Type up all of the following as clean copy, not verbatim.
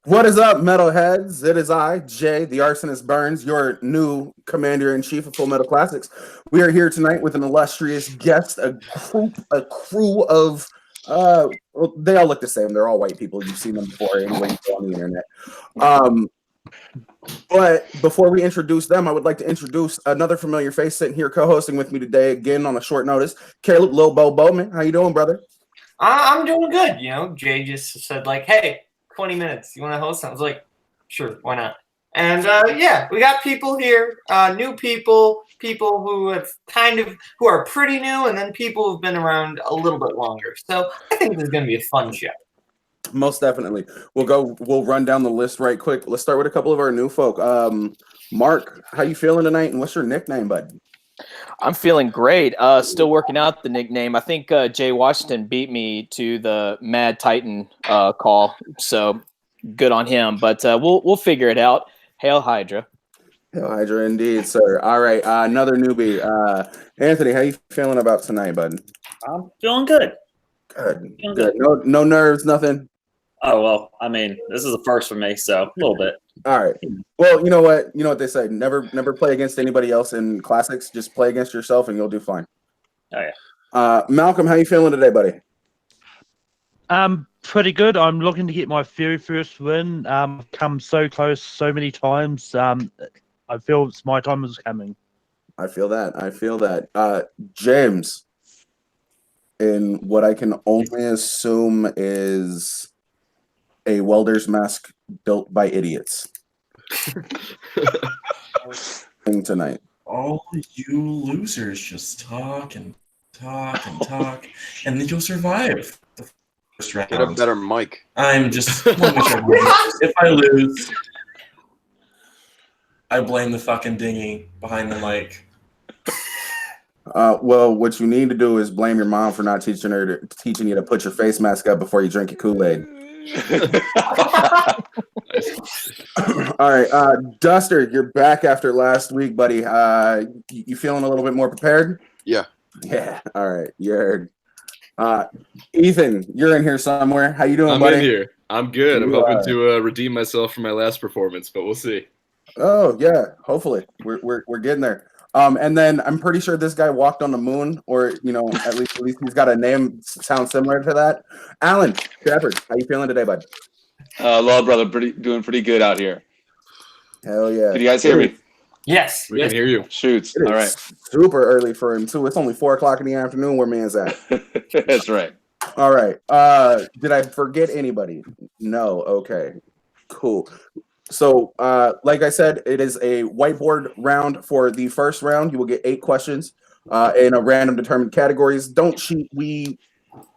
What is up, metalheads? It is I, Jay, the Arsonist Burns, your new commander-in-chief of Full Metal Classics. We are here tonight with an illustrious guest, a crew of, well, they all look the same. They're all white people. You've seen them before anyway on the internet. But before we introduce them, I would like to introduce another familiar face sitting here co-hosting with me today, again on a short notice. Caleb Lil Bo Bowman, how you doing, brother? I'm doing good. You know, Jay just said like, "Hey, 20 minutes. You want to host?" I was like, "Sure, why not?" And yeah, we got people here, new people who who are pretty new, and then people who've been around a little bit longer. So I think this is going to be a fun show. Most definitely. We'll run down the list right quick. Let's start with a couple of our new folk. Mark, how you feeling tonight, and what's your nickname, bud? I'm feeling great. Still working out the nickname. I think Jay Washington beat me to the Mad Titan call, so good on him. But we'll figure it out. Hail Hydra. Hail Hydra, indeed, sir. All right, another newbie. Anthony, how you feeling about tonight, bud? I'm feeling good. Good. No nerves, nothing. Oh well, I mean, this is a first for me, so a little bit. All right. Well, you know what they say. Never play against anybody else in classics. Just play against yourself, and you'll do fine. Oh yeah. Malcolm, how you feeling today, buddy? Pretty good. I'm looking to get my very first win. Come so close so many times. I feel it's my time is coming. I feel that. James, in what I can only assume is a welder's mask built by idiots. Tonight. All you losers just talk and talk and talk, and then you'll survive the first round. Get a better mic. I'm just if I lose, I blame the fucking dinghy behind the mic. Well, what you need to do is blame your mom for not teaching you to put your face mask up before you drink your Kool-Aid. All right, Duster, you're back after last week, buddy. You feeling a little bit more prepared? Yeah. All right, you heard. Ethan, you're in here somewhere. How you doing, buddy? I'm in here. I'm good. I'm hoping to redeem myself from my last performance, but we'll see. Oh yeah, hopefully we're getting there. And then I'm pretty sure this guy walked on the moon, or at least he's got a name sound similar to that. Alan Shepard, how you feeling today, bud? Lord brother, doing pretty good out here. Hell yeah! Can you guys hear me? Yes, we can hear you. Shoots. All right. Super early for him too. It's only 4:00 in the afternoon where man's at. That's right. All right. Did I forget anybody? No. Okay. Cool. So, like I said, it is a whiteboard round for the first round. You will get 8 questions in a random determined categories. Don't cheat. We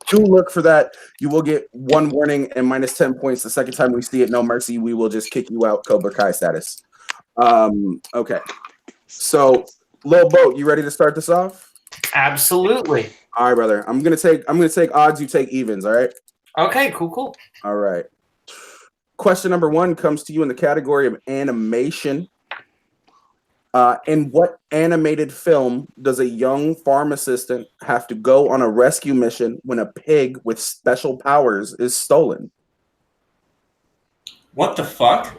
do look for that. You will get 1 warning and minus 10 points. The second time we see it, no mercy. We will just kick you out, Cobra Kai status. Okay. So, Lil Boat, you ready to start this off? Absolutely. All right, brother. I'm gonna take odds. You take evens. All right. Okay. Cool. All right. Question number 1 comes to you in the category of animation. In what animated film does a young farm assistant have to go on a rescue mission when a pig with special powers is stolen? What the fuck?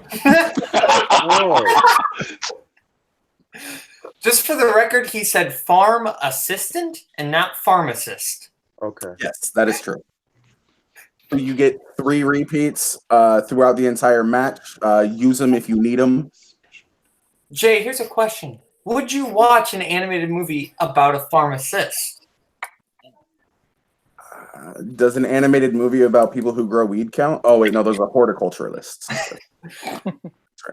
Just for the record, he said farm assistant and not pharmacist. Okay. Yes, that is true. You get 3 repeats throughout the entire match. Use them if you need them. Jay, here's a question. Would you watch an animated movie about a pharmacist? Does an animated movie about people who grow weed count? Oh, wait, no, those are horticulturalists.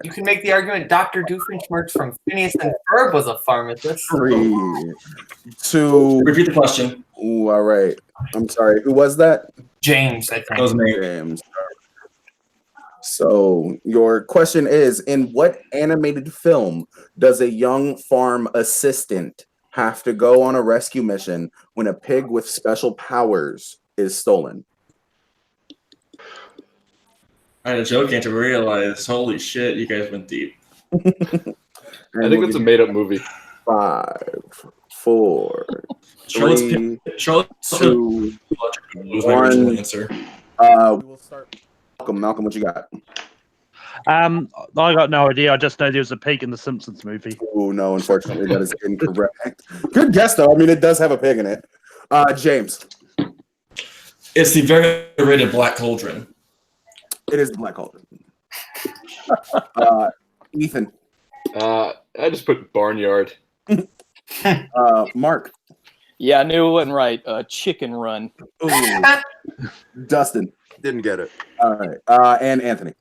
You can make the argument Dr. Doofenshmirtz from Phineas and Ferb was a pharmacist. 3, 2. Repeat the question. Ooh, all right. I'm sorry. Who was that? James, I think. That was me. James. So your question is, in what animated film does a young farm assistant have to go on a rescue mission when a pig with special powers is stolen? I had a joke to realize, holy shit, you guys went deep. I think it's a made-up movie. 5, 4, 3, 2, 1. We will start. Malcolm. Malcolm, what you got? I got no idea. I just know there was a pig in the Simpsons movie. Oh no, unfortunately, that is incorrect. Good guess though. I mean, it does have a pig in it. James. It's the very rated Black Cauldron. It is the Black Cauldron. Ethan. I just put barnyard. Mark. Yeah, I knew it wasn't right. Chicken Run. Ooh. Dustin. Didn't get it. All right. And Anthony.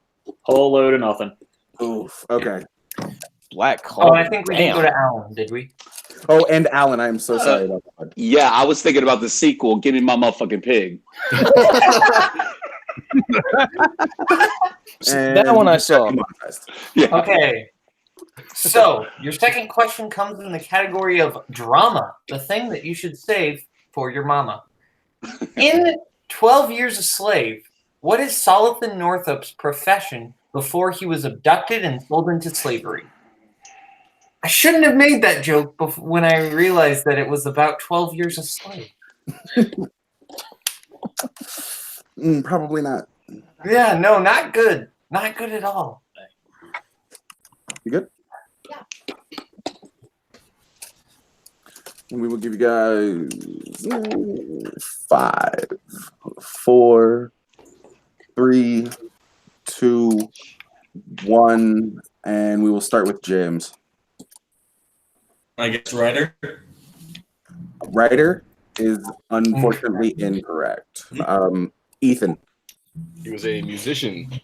Whole load of nothing. Oof. Okay. Black Oh, Cauldron. I think we did go to Alan, did we? Oh, and Alan, I am so sorry about that. Yeah, I was thinking about the sequel. Give me my motherfucking pig. That one I saw. Yeah. Okay. So, your second question comes in the category of drama, the thing that you should save for your mama. In 12 Years a Slave, what is Solithan Northup's profession before he was abducted and sold into slavery? I shouldn't have made that joke when I realized that it was about 12 Years a Slave. Probably not. Yeah, no, not good. Not good at all. You good? Yeah. And we will give you guys 5, 4, 3, 2, 1, and we will start with James. I guess writer. Writer is unfortunately incorrect. Ethan. He was a musician.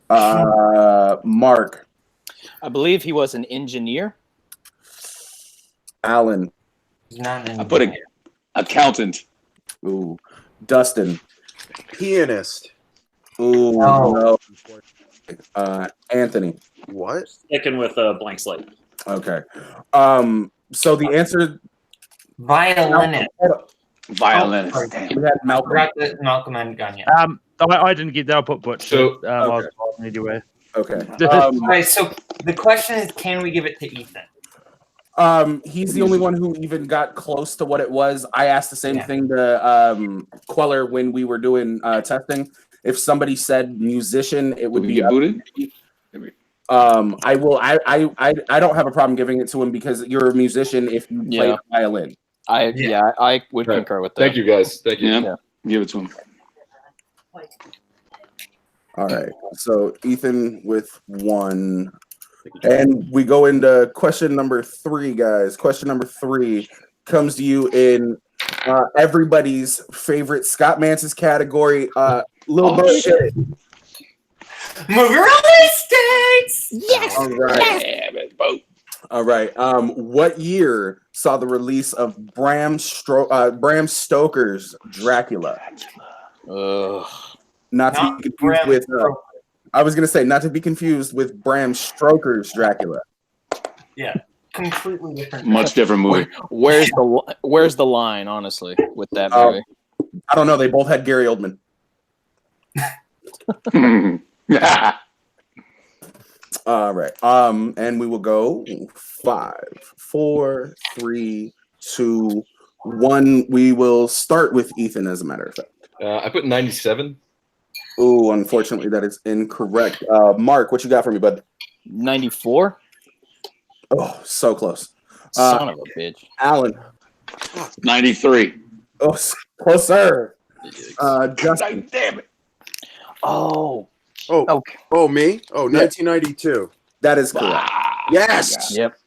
Mark. I believe he was an engineer. Alan. I put an accountant. Ooh. Dustin. Pianist. Ooh. No. No. Anthony. What? Sticking with a blank slate. Okay. So the answer. Violinist. Violinist. Oh, Damn. We had Malcolm. Forgot that Malcolm hadn't gone yet. I didn't get that. I put Butch. So- I was wrong anyway. Okay. All right, so the question is, can we give it to Ethan? He's the only one who even got close to what it was. I asked the same thing to Cuellar when we were doing testing. If somebody said musician, it would be get booted. I will. I don't have a problem giving it to him because you're a musician if you play Yeah. violin. I would Right. concur with that. Thank you, guys. Thank you. Yeah. Give it to him. All right. So Ethan with 1. And we go into question number 3, guys. Question number 3 comes to you in everybody's favorite Scott Mance's category. Little bullshit. Movie Yes. All right. Damn it, boat. All right. What year saw the release of Bram Stoker's Dracula? Not to be confused with. I was gonna say not to be confused with Bram Stoker's Dracula. Yeah, completely different. Much different movie. Where's the line, honestly, with that movie? I don't know. They both had Gary Oldman. All right. And we will go 5, 4, 3, 2, 1. We will start with Ethan, as a matter of fact. I put 97. Oh, unfortunately, that is incorrect. Mark, what you got for me, bud? 94. Oh, so close. Son of a bitch. Alan. 93. Oh, closer. Justin. Damn it. Oh. Oh, Okay. oh, me? Oh, 1992. That is correct. Yes. Yep.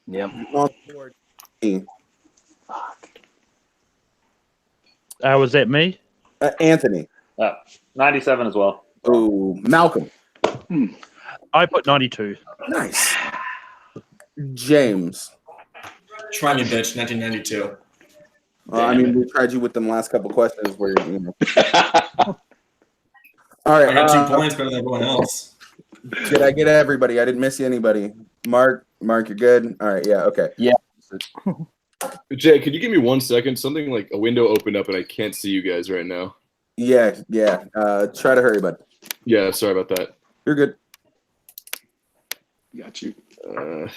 Was that me? Anthony. 97 as well. Oh, Malcolm. I put 92. Nice. James. Try me, bitch. 1992. I mean, we tried you with them last couple questions where, you know. All right. I got 2 points better than everyone else. Did I get everybody? I didn't miss anybody. Mark, you're good? All right. Yeah. Okay. Yeah. Jay, could you give me 1 second? Something like a window opened up and I can't see you guys right now. Yeah. Try to hurry, bud. Yeah, sorry about that. You're good. Got you. Don't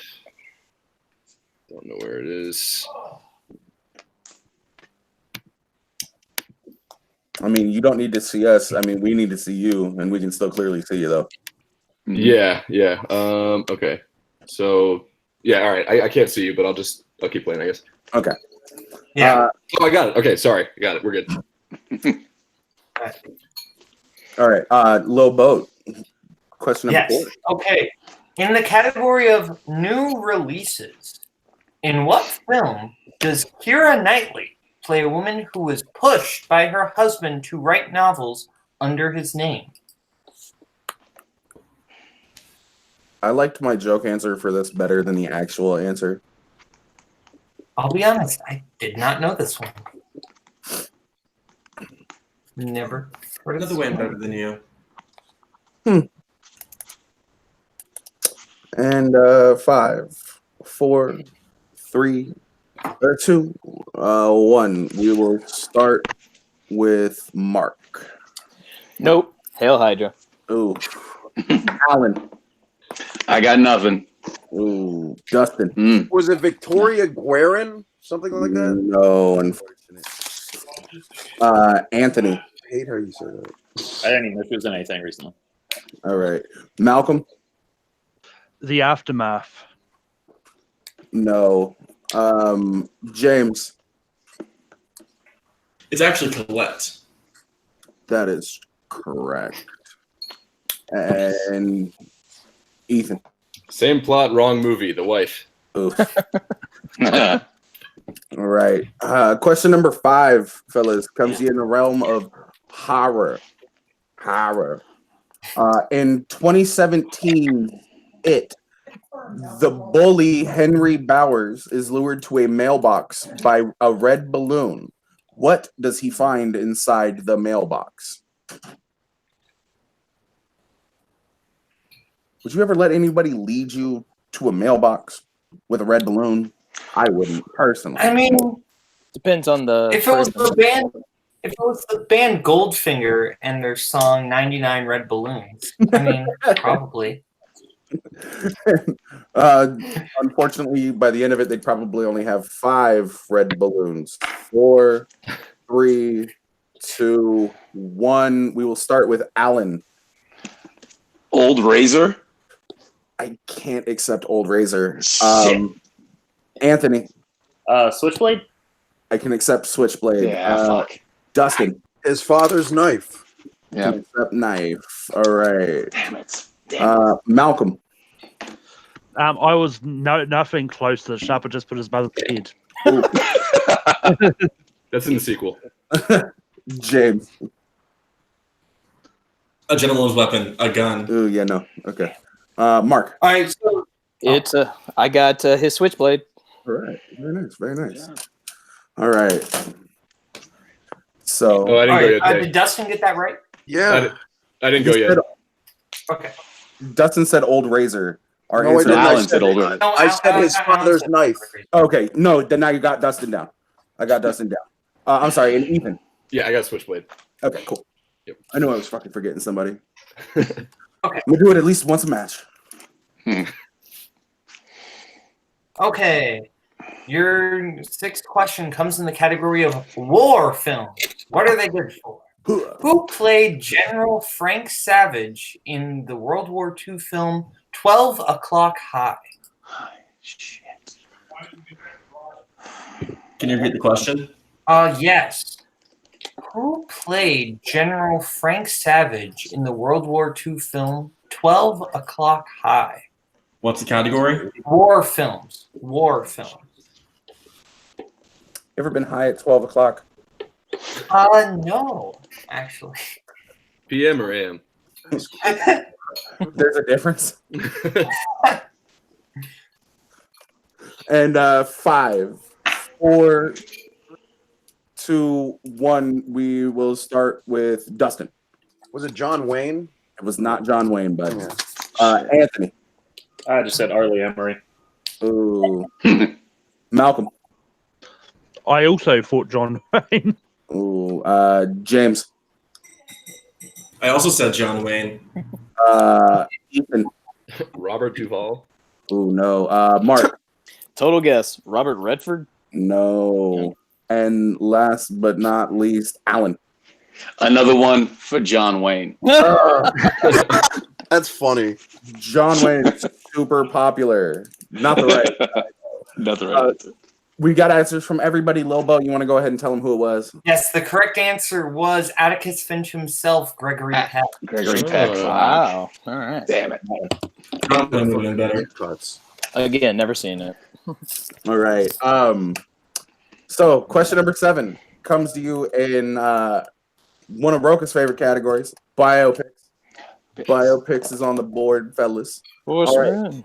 know where it is. I mean, you don't need to see us. I mean, we need to see you, and we can still clearly see you, though. Yeah. Okay. So yeah. All right. I can't see you, but I'll keep playing, I guess. Okay. Yeah. Oh, I got it. Okay. Sorry. I got it. We're good. All right. Low boat. Question number Yes. 4. Okay. In the category of new releases, in what film does Keira Knightley play a woman who was pushed by her husband to write novels under his name? I liked my joke answer for this better than the actual answer. I'll be honest, I did not know this one. Never heard of Another this way I'm one. better than you. And 5, 4, 3, 2, 1. We will start with Mark. Nope. Hail Hydra. Ooh. Alan. I got nothing. Ooh. Dustin. Was it Victoria Guerin? Something like that? No, unfortunate. Anthony. I hate how you say that. I didn't even know she was in anything recently. All right. Malcolm. The Aftermath. No. James. It's actually Colette. That is correct. And Ethan. Same plot, wrong movie. The wife. Oof. All right. Question number 5, fellas, comes in the realm of horror. Horror. In 2017, the bully Henry Bowers is lured to a mailbox by a red balloon. What does he find inside the mailbox? Would you ever let anybody lead you to a mailbox with a red balloon? I wouldn't, personally. I mean, Depends on the. if it was person. the band Goldfinger and their song 99 Red Balloons, I mean, probably. Unfortunately, by the end of it, they'd probably only have 5 red balloons. 4, 3, 2, 1. We will start with Alan. Old razor. I can't accept old razor. Shit. Anthony, Switchblade? I can accept switchblade. Yeah, fuck. Dustin, His father's knife. can accept knife. All right. Damn it. Malcolm, I was nothing close to the sharp. I just put his mother's head. That's in the sequel. James. A gentleman's weapon, a gun. Ooh, yeah, no. Okay. Mark. All right, so It's I got his switchblade. All right. Very nice. Very nice. All right. So, Oh, I didn't all go right, yet. Jay. did Dustin get that right? Yeah. I didn't go you yet. said- Okay. Dustin said old razor. Our No, I answer didn't. Alan said old razor. No, I said his father's knife. Okay, no, then now you got Dustin down. I got Dustin down. I'm sorry, and Ethan. Yeah, I got switchblade. Okay, cool. Yep. I knew I was fucking forgetting somebody. Okay. We'll do it at least once a match. Okay. Your 6th question comes in the category of war films. What are they good for? Who played General Frank Savage in the World War II film 12 O'Clock High? Shit. Can you repeat the question? Yes. Who played General Frank Savage in the World War II film 12 O'Clock High? What's the category? War films. War films. Ever been high at 12 o'clock? No, actually. PM or AM? There's a difference. And 5, 4, 2, 1. We will start with Dustin. Was it John Wayne? It was not John Wayne, but Yeah. Anthony. I just said Arlie Emery. Ooh. Malcolm. I also thought John Wayne. Ooh. James. I also said John Wayne. Ethan. Robert Duvall. Ooh, no. Mark. Total guess. Robert Redford. No. And last but not least, Alan. Another one for John Wayne. That's funny. John Wayne is super popular. Not the right. Not the right answer. We got answers from everybody. Lobo, you want to go ahead and tell them who it was? Yes, the correct answer was Atticus Finch himself, Gregory Peck. Gregory Peck. Wow. All right. Damn it. That would have been better. Again, never seen it. All right. So question number 7 comes to you in one of Roka's favorite categories, biopics. Biopics is on the board, fellas. All right.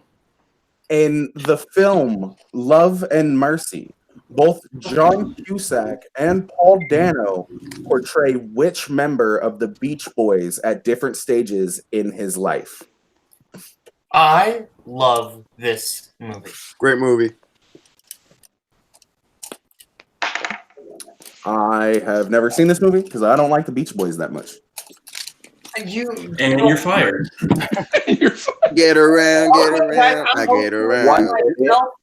In the film Love and Mercy, both John Cusack and Paul Dano portray which member of the Beach Boys at different stages in his life? I love this movie. Great movie. I have never seen this movie because I don't like the Beach Boys that much. And you're fired. Get around, I get around.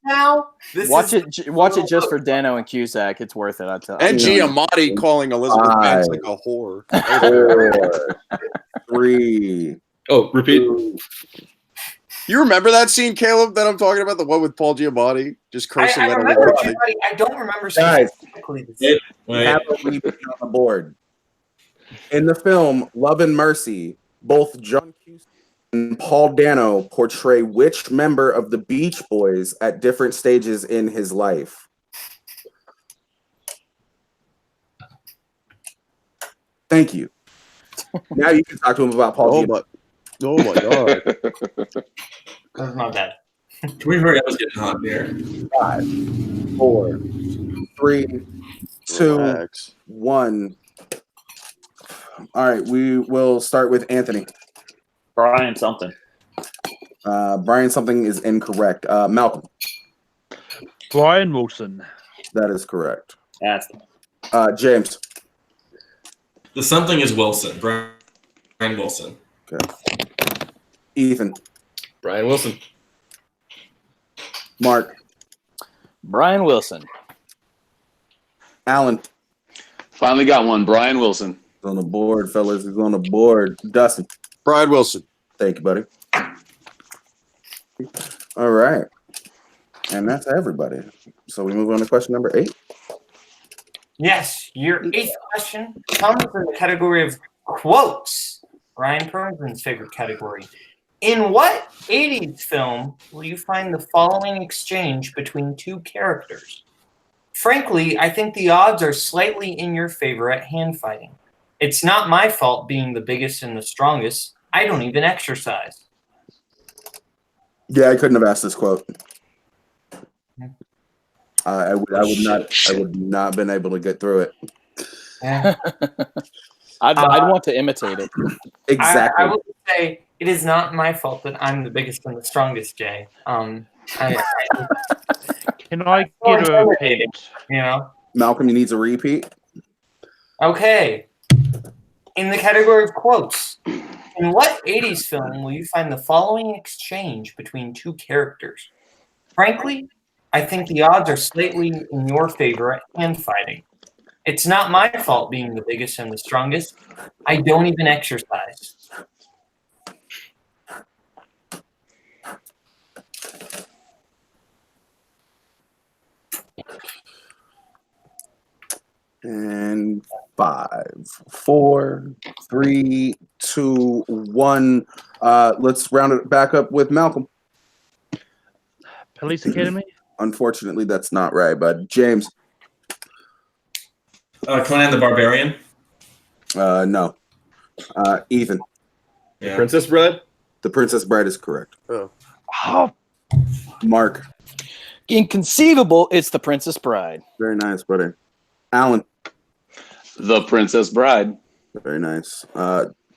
Now, Watch it just for Dano and Cusack. It's worth it. I tell you. And Giamatti calling Elizabeth Banks like a whore. 4, 3. Oh, repeat. You remember that scene, Caleb, that I'm talking about? The one with Paul Giamatti? Just cursing I at remember everybody. I don't remember Guys, specifically. We have a repeat on the board. In the film Love and Mercy, both John Cusack and Paul Dano portray which member of the Beach Boys at different stages in his life? Thank you. Now you can talk to him about Paul Giamatti. Oh my god. That's not bad. Can we hurry up? It's getting hot here. 5, 4, 3, 2, Relax. 1. All right, we will start with Anthony. Brian something. Brian something is incorrect. Malcolm. Brian Wilson. That is correct. That's James. The something is Wilson. Brian Wilson. Okay. Ethan. Brian Wilson. Mark. Brian Wilson. Alan. Finally got one. Brian Wilson. He's on the board, fellas. He's on the board. Dustin. Brian Wilson. Thank you, buddy. All right. And that's everybody. So we move on to question number 8. Yes, your 8th question comes in the category of quotes. Ryan Perlman's favorite category. In what 80s film will you find the following exchange between two characters? Frankly, I think the odds are slightly in your favor at hand fighting. It's not my fault being the biggest and the strongest. I don't even exercise. Yeah, I couldn't have asked this quote. I would not been able to get through it. Yeah. I'd want to imitate it. Exactly. I would say it is not my fault that I'm the biggest and the strongest, Jay. Can I get a repeat? You know? Malcolm, you need a repeat? Okay. In the category of quotes, in what 80s film will you find the following exchange between two characters? Frankly, I think the odds are slightly in your favor at hand fighting. It's not my fault being the biggest and the strongest. I don't even exercise. And 5, 4, 3, 2, 1. Let's round it back up with Malcolm. Police Academy? Unfortunately, that's not right, but James. Conan the Barbarian. No. Ethan. Yeah. Princess Bride. The Princess Bride is correct. Oh, Mark. Inconceivable. It's The Princess Bride. Very nice, buddy. Alan. The Princess Bride. Very nice.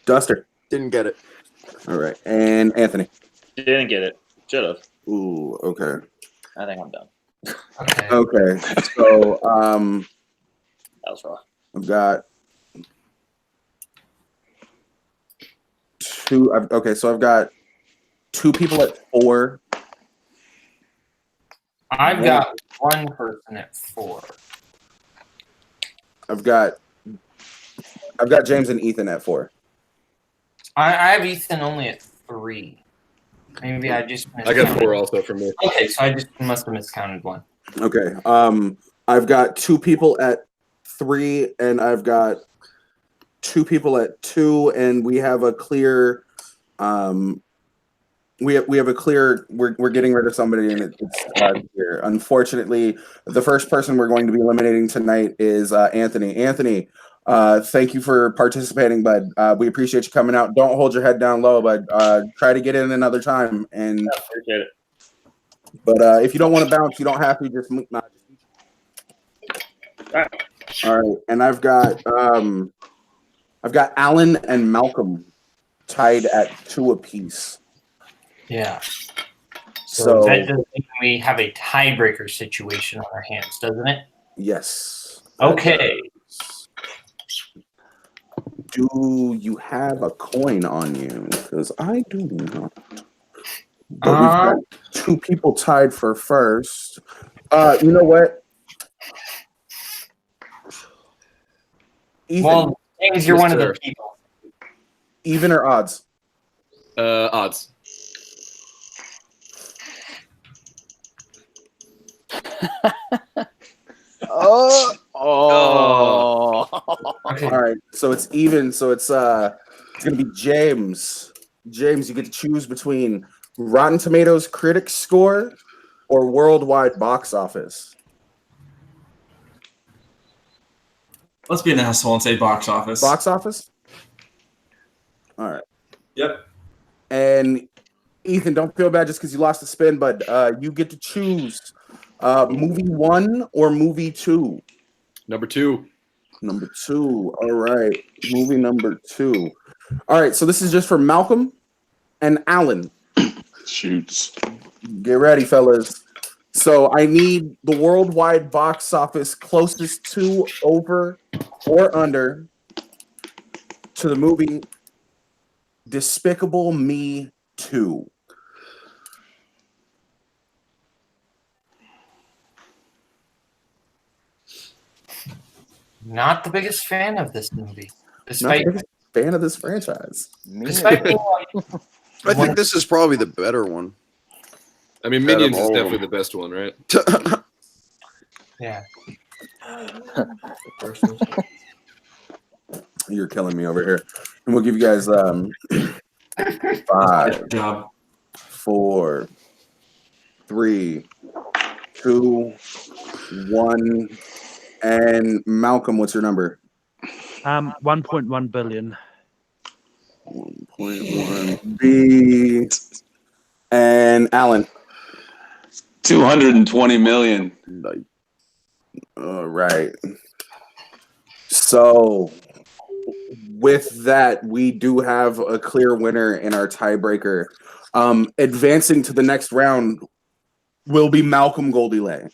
Duster. Didn't get it. All right. And Anthony. didn't get it. Should have. Ooh, okay. I think I'm done. Okay. So That was rough. I've got 2. So I've got 2 people at 4. I've got one person at 4. I've got I've got James and Ethan at 4. I have Ethan only at 3. Maybe I just I got 4 also from me. Okay, so I just must have miscounted one. Okay. I've got 2 people at 3, and I've got 2 people at 2, and we have a clear. We have a clear. We're getting rid of somebody, and it's here. Unfortunately, the first person we're going to be eliminating tonight is Anthony. Anthony, thank you for participating, bud. We appreciate you coming out. Don't hold your head down low, bud. Try to get in another time, and I appreciate it. but if you don't want to bounce, you don't have to. Just all right. And I've got Alan and Malcolm tied at 2 apiece. Yeah. So that doesn't mean we have a tiebreaker situation on our hands, doesn't it? yes. Okay. Do you have a coin on you? Because I do not. But we've got 2 people tied for first. You know what? Ethan, Well, James, you're Yes, one of sir. the people. even or odds? Odds. Oh. Okay. All right, so it's even. So it's gonna be James. James, you get to choose between Rotten Tomatoes critic score or worldwide box office. Let's be an asshole and say box office. Box office. All right. Yep. And Ethan, don't feel bad just because you lost the spin, but you get to choose movie 1 or movie 2. Number 2. Number 2. All right. Movie number 2. All right. So this is just for Malcolm and Alan. Shoots. Get ready, fellas. So I need the worldwide box office closest to, over, or under to the movie Despicable Me 2. Not the biggest fan of this movie. Not Despite, the biggest fan of this franchise. despite being I think this is probably the better one. I mean, Out of Minions is all of definitely them. the best one, right? yeah. You're killing me over here. And we'll give you guys 5, Good job. 4, 3, 2, 1. And Malcolm, what's your number? 1.1 billion. 1.1 B. And Alan. 220 million. All right. So with that, we do have a clear winner in our tiebreaker. Advancing to the next round will be Malcolm Goldilay.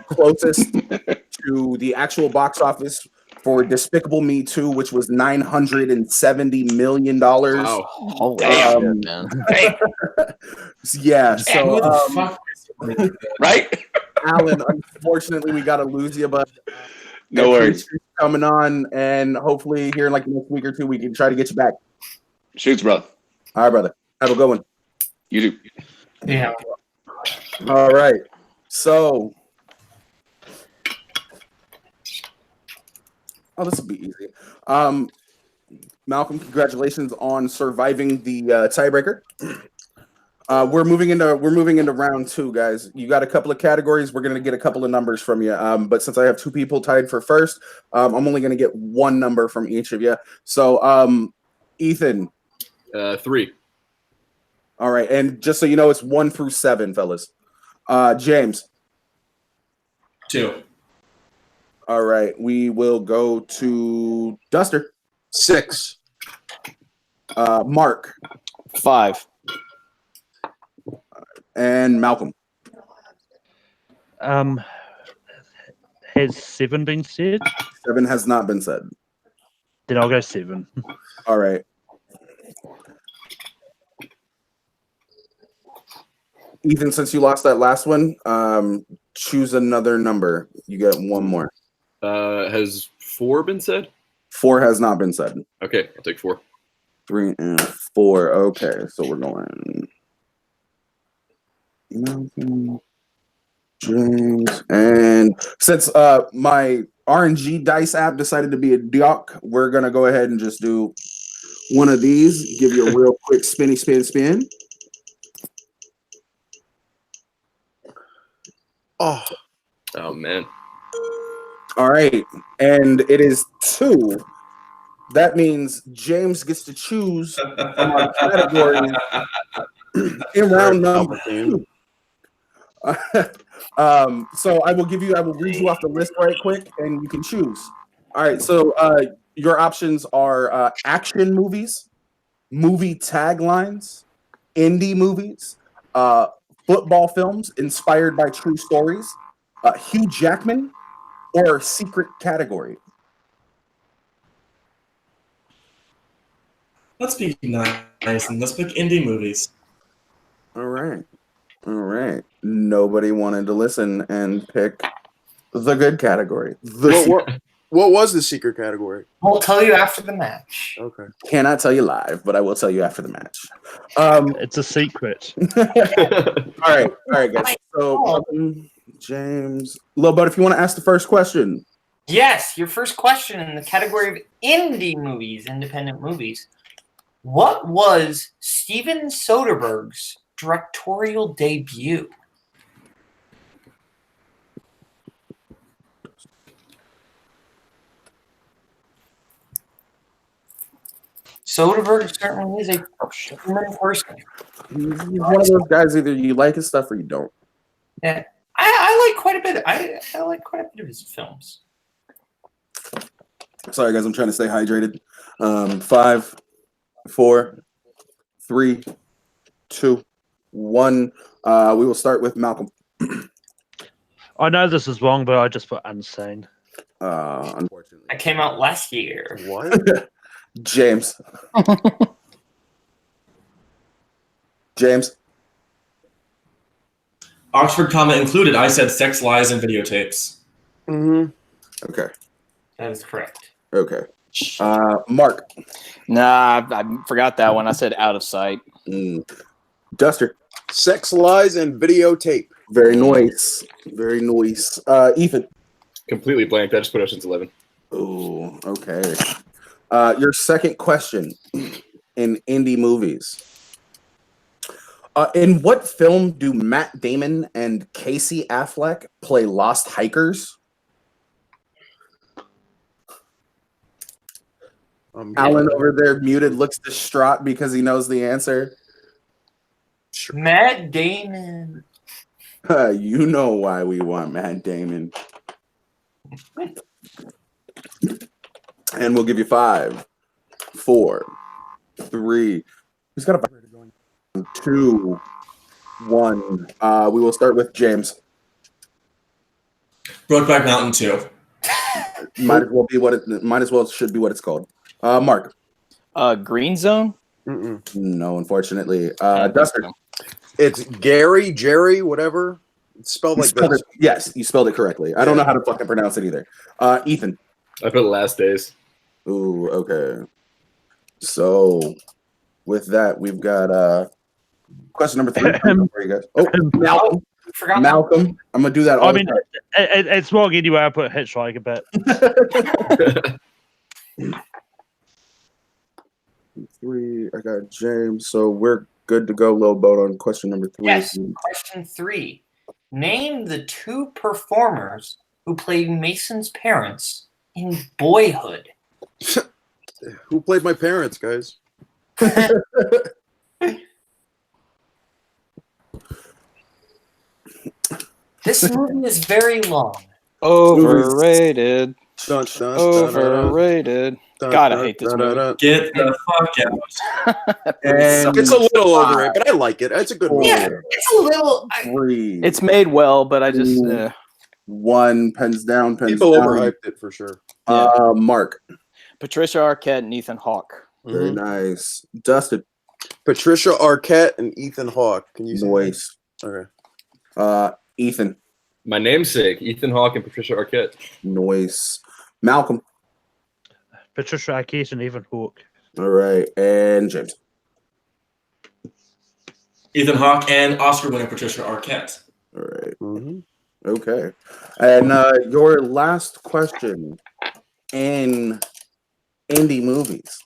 Closest to the actual box office for Despicable Me 2, which was $970 million. Wow. Holy Um, shit, man. Yeah, Who so the fuck? Right? Alan, unfortunately, we got to lose you, but No I worries. appreciate you coming on, and hopefully here in like the next week or 2, we can try to get you back. Shoots, brother. All right, brother. Have a good one. You do. Yeah. All right. So, this will be easy. Malcolm, congratulations on surviving the tiebreaker. We're moving into round 2, guys. You got a couple of categories. We're gonna get a couple of numbers from you. But since I have 2 people tied for first, I'm only gonna get 1 number from each of you. So, Ethan. 3. All right, and just so you know, it's 1 through 7, fellas. James. 2. All right, we will go to Duster. 6. Mark 5. and Malcolm. Has 7 been said? 7 has not been said. Then I'll go 7. All right. Ethan, since you lost that last one, choose another number. You get 1 more. Has 4 been said? 4 has not been said. Okay, I'll take 4. 3 and 4. Okay, so we're going Malcolm, James, and since my RNG dice app decided to be a duck, we're gonna go ahead and just do one of these. Give you a real quick spin. Oh, Oh man. All right, and it is 2. That means James gets to choose from our category in round number 2. So I will read you off the list right quick, and you can choose. All right, so your options are action movies, movie taglines, indie movies, football films inspired by true stories, Hugh Jackman, or secret category. Let's be nice and let's pick indie movies. All right. Nobody wanted to listen and pick the good category. What was the secret category? We'll tell you after the match. Okay. Cannot tell you live, but I will tell you after the match. It's a secret. All right, guys. So, James, Lobot, if you want to ask the first question. Yes, your first question in the category of indie movies, independent movies. What was Steven Soderbergh's directorial debut? Soderbergh certainly is a human person. He's one of those guys, either you like his stuff or you don't. Yeah, I like quite a bit. I like quite a bit of his films. Sorry, guys, I'm trying to stay hydrated. 5, 4, 3, 2, 1. We will start with Malcolm. I know this is wrong, but I just put insane. Unfortunately, I came out last year. What? James. James. Oxford comma included. I said sex, lies, and videotapes. Mm-hmm. Okay. That is correct. Okay. Mark. Nah, I forgot that one. I said out of sight. Duster. Sex, lies, and videotape. Very nice. Very nice. Ethan. Completely blanked. I just put Ocean's 11. Oh, okay. Your second question in indie movies. In what film do Matt Damon and Casey Affleck play lost hikers? Alan over there muted looks distraught because he knows the answer. Matt Damon. You know why we want Matt Damon. And we'll give you 5, 4, 3. Who's got a 2, 1. We will start with James. Brokeback Mountain 2. Might as well should be what it's called. Mark. Green Zone? Mm-mm. No, unfortunately. Duster. It's Gary, Jerry, whatever. It's spelled like this. Yes, you spelled it correctly. I don't know how to fucking pronounce it either. Ethan. I put Last Days. Ooh, okay. So with that, we've got question number 3 for you guys. Oh, Malcolm. Malcolm. I'm gonna do that all I mean, it's wrong anyway. I put Hitchhiker, but 3. I got James. So we're good to go. Low boat on question number 3. Yes. Question 3. Name the 2 performers who played Mason's parents in Boyhood. Who played my parents, guys? This movie is very long. Overrated. Dun, dun, Overrated. dun, God, I dun, hate this dun, movie. dun, dun. Get the fuck out. And It's a little overrated, but I like it. It's a good movie. Yeah, it's a little. 3. It's made well, but I just 1. Pens down. People overhyped it for sure. Mark. Patricia Arquette and Ethan Hawke. Very nice. Dustin. Patricia Arquette and Ethan Hawke. Can you say Noise. that? Okay. Ethan. My namesake, Ethan Hawke and Patricia Arquette. Noise. Malcolm. Patricia Arquette and Ethan Hawke. All right, and James. Ethan Hawke and Oscar-winning Patricia Arquette. All right. Mhm. Okay. And your last question in indie movies.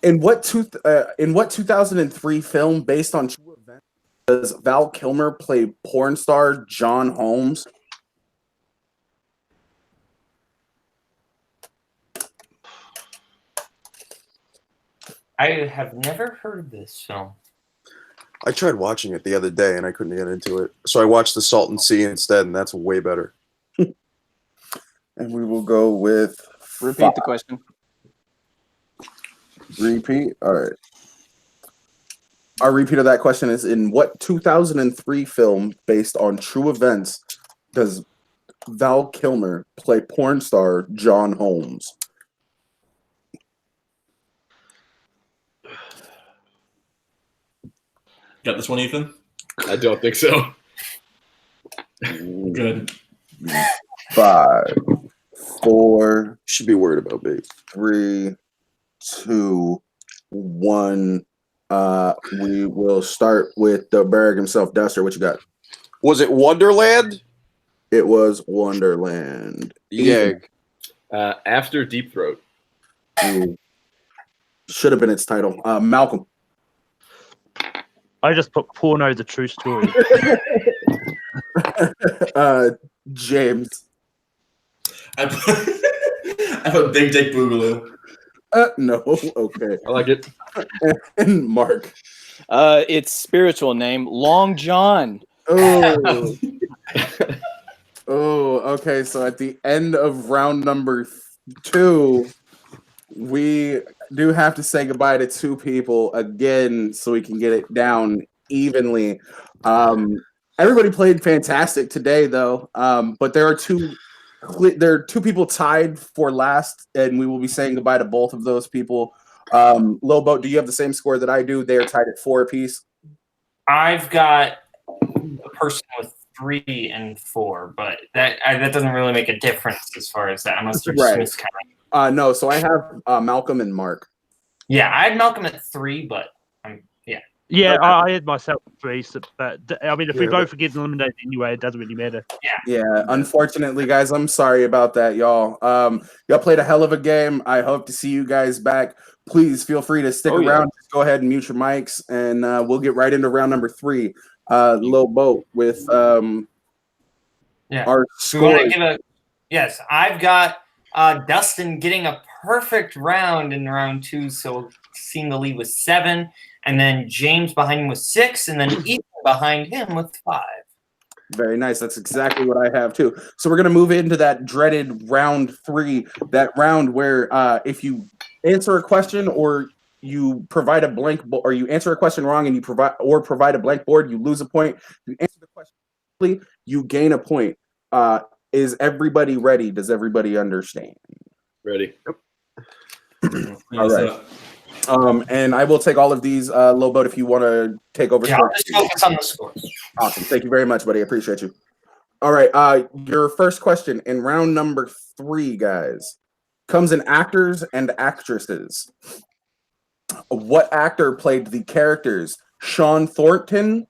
In what 2003 film based on true events does Val Kilmer play porn star John Holmes? I have never heard of this film. I tried watching it the other day and I couldn't get into it. So I watched The Salton Sea instead, and that's way better. And we will go with Repeat the question. repeat. All right. Our repeat of that question is: in what 2003 film based on true events does Val Kilmer play porn star John Holmes? Got this one, Ethan? I don't think so. Good. 5, 4, Should be worried about me. 3, 2, 1. We will start with the Berg himself. Duster, what you got? Was it Wonderland? It was Wonderland. Yeah. After Deep Throat. Should have been its title. Malcolm. I just put Porno: The True Story. James. I put Big Dick Boogaloo. No. Okay. I like it. And Mark. Its spiritual name, Long John. Oh. Oh, okay. So at the end of round number 2, we do have to say goodbye to 2 people again so we can get it down evenly. Everybody played fantastic today, though. But there are 2 people tied for last, and we will be saying goodbye to both of those people. Lil Boat, do you have the same score that I do? They are tied at 4 apiece. I've got a person with 3 and 4, but that doesn't really make a difference as far as that, unless there's Right. miscounting. No, so I have Malcolm and Mark. Yeah, I had Malcolm at 3, but yeah. Yeah, I had myself 3, but I mean, if we Yeah. both get eliminated anyway, it doesn't really matter. Yeah, unfortunately, guys, I'm sorry about that, y'all. Y'all played a hell of a game. I hope to see you guys back. Please feel free to stick around. Just go ahead and mute your mics, and we'll get right into round number 3. Lil Boat with our We want score. to give a yes. I've got Dustin getting a perfect round in round 2, so seeing the lead with 7, and then James behind him with 6, and then Ethan behind him with 5. Very nice. That's exactly what I have too. So we're gonna move into that dreaded round 3, that round where if you answer a question or you provide a blank or you answer a question wrong and you provide a blank board, you lose a point. You answer the question correctly, you gain a point. Is everybody ready? Does everybody understand? Ready. All right. And I will take all of these, Low Boat, if you want to take over. Yeah, I'll just focus on the score. Awesome. Thank you very much, buddy. I appreciate you. All right. Your first question in round number 3, guys, comes in actors and actresses. What actor played the characters Sean Thornton,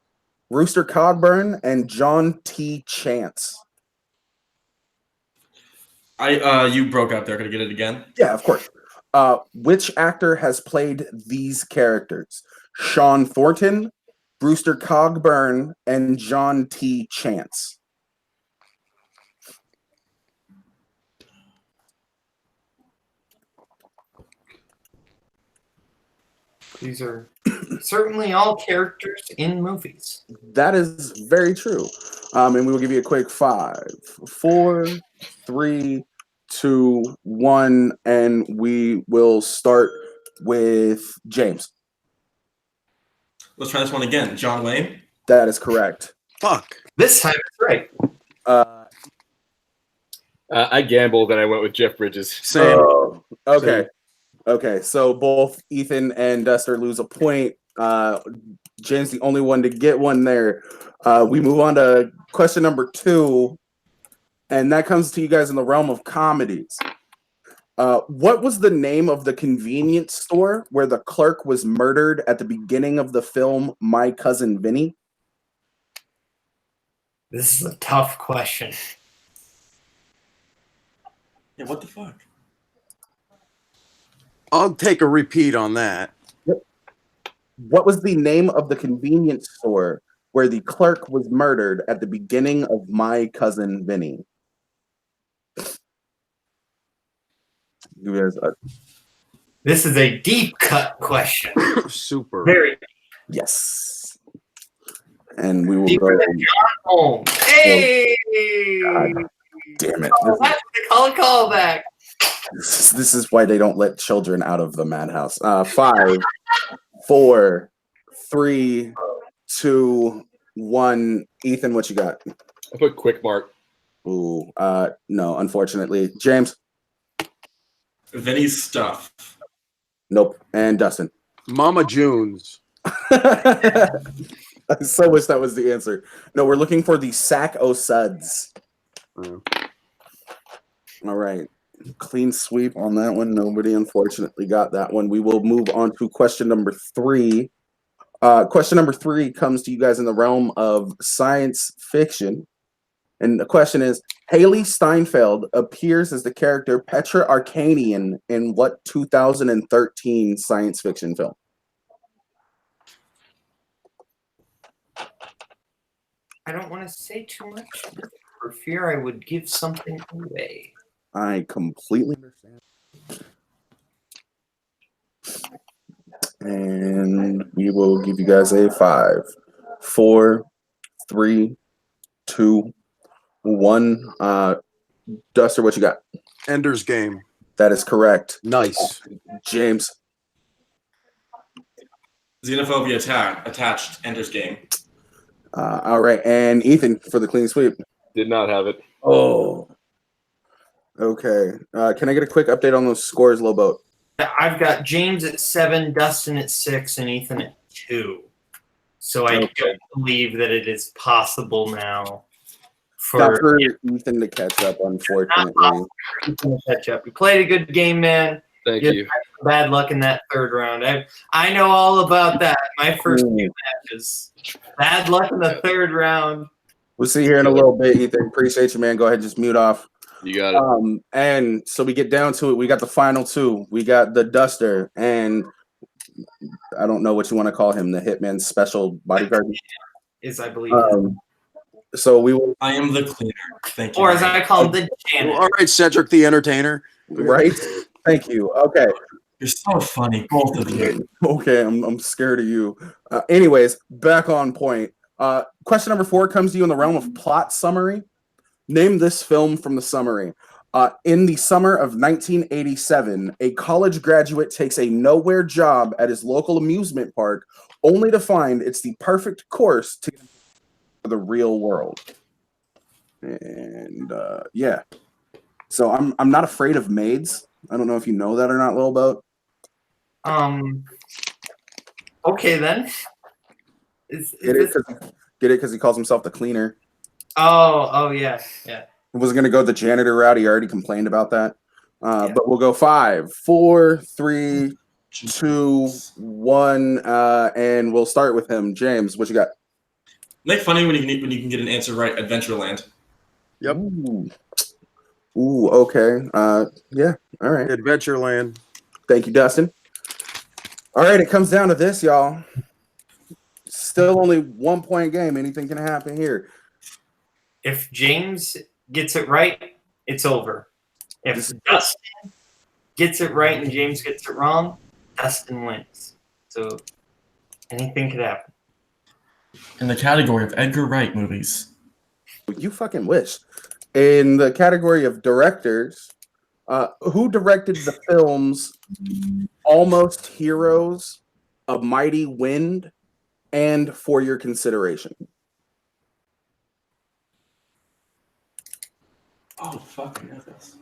Rooster Cogburn, and John T. Chance? You broke up there. Could I get it again? Yeah, of course. Which actor has played these characters? Sean Thornton, Brewster Cogburn, and John T. Chance. These are certainly all characters in movies. That is very true. And we will give you a quick 5, 4, 3, 2, 1, and we will start with James. Let's try this one again. John Wayne. That is correct. Fuck. This time it's right. I gambled and I went with Jeff Bridges. Same. Okay. Okay. So both Ethan and Duster lose a point. James, the only one to get one there. We move on to question number 2, and that comes to you guys in the realm of comedies. What was the name of the convenience store where the clerk was murdered at the beginning of the film My Cousin Vinny? This is a tough question. Yeah, what the fuck? I'll take a repeat on that. What was the name of the convenience store where the clerk was murdered at the beginning of My Cousin Vinny? This is a deep cut question. Super. Very Yes. And we will deeper go. than John Holmes. Hey! God damn it. Oh, that's what they call a callback. This is why they don't let children out of the madhouse. 5, 4, 3, 2, 1. Ethan, what you got? I put quick mark. Ooh, no, unfortunately. James? Vinny's stuff. Nope. And Dustin? Mama June's. I so wish that was the answer. No, we're looking for the Sack o' Suds. Oh. All right. Clean sweep on that one. Nobody, unfortunately, got that one. We will move on to question number 3. Question number 3 comes to you guys in the realm of science fiction. And the question is, Haley Steinfeld appears as the character Petra Arkanian in what 2013 science fiction film? I don't want to say too much for fear I would give something away. I completely understand. And we will give you guys a 5, 4, 3, 2, 1. Duster, what you got? Ender's Game. That is correct. Nice. James. Xenophobia attached. Ender's Game. All right. And Ethan for the clean sweep. Did not have it. Oh. Okay. Can I get a quick update on those scores, Lobo? I've got James at 7, Dustin at 6, and Ethan at 2. So I don't believe that it is possible now for Ethan to catch up, unfortunately. Ethan to catch up. You played a good game, man. Thank You you. had some bad luck in that third round. I know all about that. My first few matches. Bad luck in the third round. We'll see you here in a little bit, Ethan. Appreciate you, man. Go ahead, just mute off. You got it. And so we get down to it. We got the final 2. We got the Duster, and I don't know what you want to call him, the Hitman Special Bodyguard. Is I believe. So we will. I am the cleaner. Thank you. Or as I call him, the janitor. All right, Cedric the Entertainer. Right? Thank you. Okay. You're so funny, both of you. Okay, I'm scared of you. Anyways, back on point. Question number 4 comes to you in the realm of plot summary. Name this film from the summary. In the summer of 1987, a college graduate takes a nowhere job at his local amusement park, only to find it's the perfect course to the real world. And yeah. So I'm not afraid of maids. I don't know if you know that or not, Lil Boat. Okay then. Get it because he calls himself the cleaner. Oh yeah. I was gonna go the janitor route. He already complained about that. But we'll go 5, 4, 3, 2, 1, and we'll start with him. James, what you got? Isn't it funny when you can get an answer right? Adventureland. Yep. Ooh, okay. Yeah. All right. Adventureland. Thank you, Dustin. All right, it comes down to this, y'all. Still only 1 point game. Anything can happen here. If James gets it right, it's over. If Dustin gets it right and James gets it wrong, Dustin wins. So anything could happen. In the category of Edgar Wright movies. You fucking wish. In the category of directors, who directed the films Almost Heroes, A Mighty Wind, and For Your Consideration? Oh, fuck, I know this.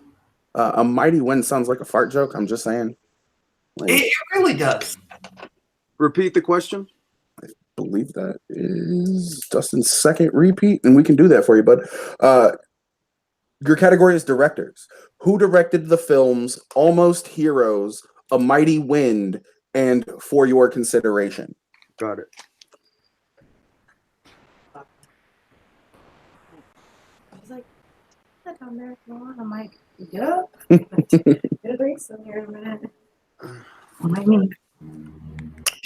A Mighty Wind sounds like a fart joke. I'm just saying. Like, It really does. Repeat the question. I believe that is Dustin's second repeat, and we can do that for you, bud. Your category is directors. Who directed the films Almost Heroes, A Mighty Wind, and For Your Consideration? Got it. I was like, "Is that down there?" I'm like, yeah. Good race in here, man. I mean,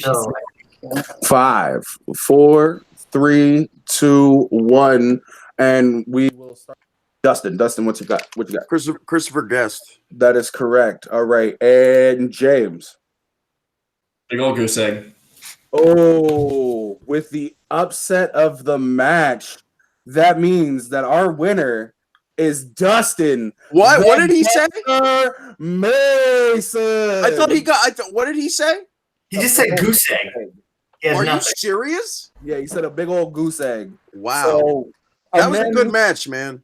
No. 5, 4, 3, 2, 1, and we will start. Dustin, what you got? What you got? Christopher Guest. That is correct. All right, and James. Big old goose egg. Oh, with the upset of the match, that means that our winner is Dustin. What? What did he say? Mason. I thought he got. What did he say? He just said goose egg. He has Are you nothing. serious? Yeah, he said a big old goose egg. Wow. So, That was a good match, man.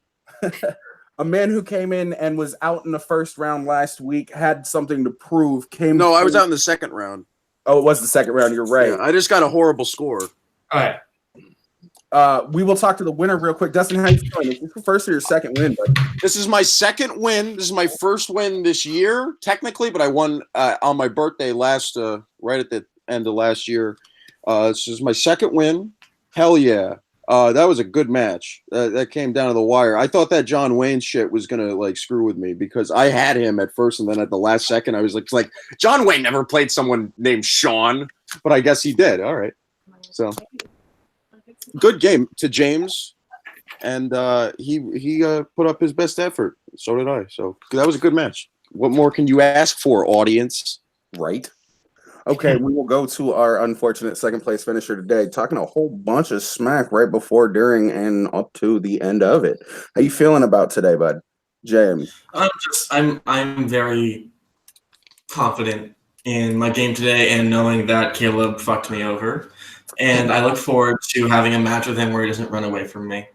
a man who came in and was out in the first round last week, had something to prove. No, I was out in the second round. Oh, it was the second round. You're right. Yeah, I just got a horrible score. All right. We will talk to the winner real quick. Dustin, how you feeling? Is this your first or your second win? Buddy? This is my second win. This is my first win this year, technically, but I won on my birthday right at the end of last year. This is my second win. Hell yeah. That was a good match. That came down to the wire. I thought that John Wayne shit was gonna like screw with me because I had him at first, and then at the last second, I was like John Wayne never played someone named Sean, but I guess he did. All right, so good game to James, and he put up his best effort. So did I. So that was a good match. What more can you ask for, audience? Right. Okay, we will go to our unfortunate second place finisher today, talking a whole bunch of smack right before, during, and up to the end of it. How you feeling about today, bud? James. I'm very confident in my game today and knowing that Caleb fucked me over. And I look forward to having a match with him where he doesn't run away from me.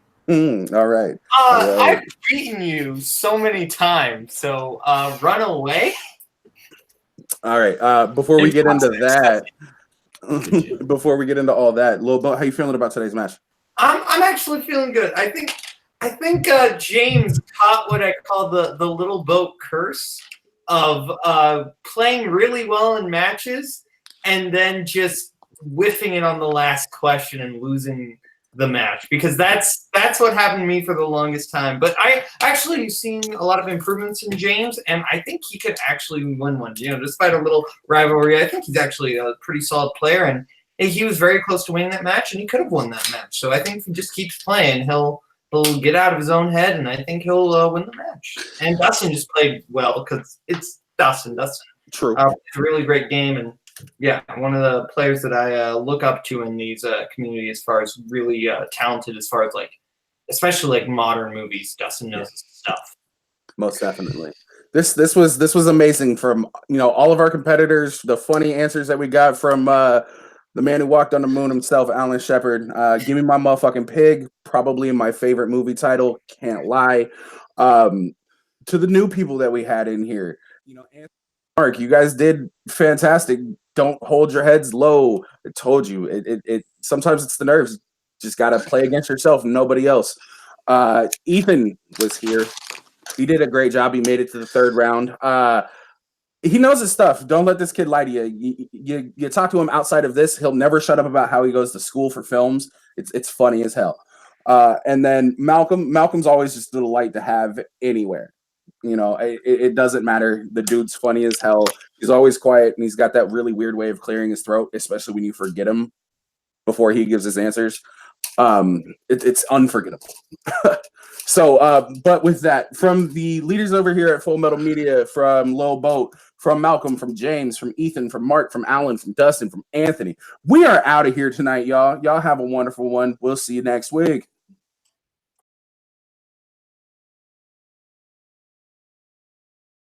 All right. I've beaten you so many times, so run away? All right. Before we get into that, before we get into all that, Lil Bo, how you feeling about today's match? I'm actually feeling good. I think James caught what I call the little boat curse of playing really well in matches and then just whiffing it on the last question and losing the match, because that's what happened to me for the longest time. But I actually seen a lot of improvements in James, and I think he could actually win one. You know, despite a little rivalry, I think he's actually a pretty solid player, and he was very close to winning that match, and he could have won that match. So I think if he just keeps playing, he'll get out of his own head, and I think he'll win the match. And Dustin just played well because it's Dustin. True. It's a really great game, and yeah, one of the players that I look up to in these community as far as really talented, as far as like, especially like modern movies. Dustin knows his stuff. Most definitely. This was amazing from all of our competitors. The funny answers that we got from the man who walked on the moon himself, Alan Shepard. Give me my motherfucking pig. Probably my favorite movie title. Can't lie. To the new people that we had in here, Anthony, Mark, you guys did fantastic. Don't hold your heads low. I told you. It sometimes it's the nerves. Just gotta play against yourself and nobody else. Ethan was here. He did a great job. He made it to the third round. He knows his stuff. Don't let this kid lie to you. You talk to him outside of this, he'll never shut up about how he goes to school for films. It's funny as hell. And then Malcolm's always just a delight to have anywhere. It doesn't matter. The dude's funny as hell. He's always quiet, and he's got that really weird way of clearing his throat, especially when you forget him before he gives his answers. It's unforgettable. So, but with that, from the leaders over here at Full Metal Media, from Lil Boat, from Malcolm, from James, from Ethan, from Mark, from Alan, from Dustin, from Anthony, we are out of here tonight, y'all. Y'all have a wonderful one. We'll see you next week.